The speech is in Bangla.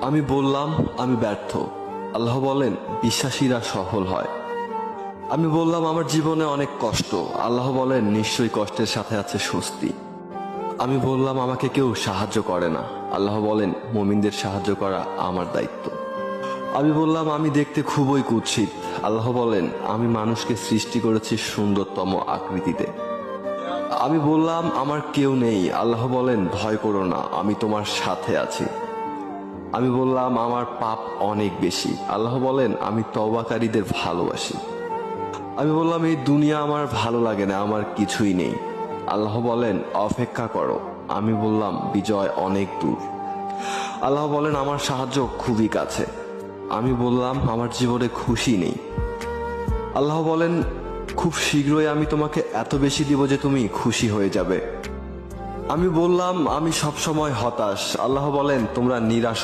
আমি বললাম আমি ব্যর্থ। আল্লাহ বলেন বিশ্বাসীরা সফল হয়। আমি বললাম আমার জীবনে অনেক কষ্ট। আল্লাহ বলেন নিশ্চয়ই কষ্টের সাথে আছে স্বস্তি। আমি বললাম আমাকে কেউ সাহায্য করে না। আল্লাহ বলেন মুমিনদের সাহায্য করা আমার দায়িত্ব। আমি বললাম আমি দেখতে খুবই কুৎসিত। আল্লাহ বলেন আমি মানুষকে সৃষ্টি করেছি সুন্দরতম আকৃতিতে। আমি বললাম আমার কেউ নেই। আল্লাহ বলেন ভয় করো না, আমি তোমার সাথে আছি। আমি বললাম আমার পাপ অনেক বেশি। আল্লাহ বলেন আমি তওবাকারীদের ভালোবাসি। আমি বললাম এই দুনিয়া আমার ভালো লাগে না, আমার কিছুই নেই। আল্লাহ বলেন অপেক্ষা করো। আমি বললাম বিজয় অনেক দূর। আল্লাহ বলেন আমার সাহায্য খুবই কাছে। আমি বললাম আমার জীবনে খুশি নেই। আল্লাহ বলেন খুব শীঘ্রই আমি তোমাকে এত বেশি দিব যে তুমি খুশি হয়ে যাবে। আমি বললাম আমি সবসময় হতাশ। আল্লাহ বলেন তোমরা নিরাশ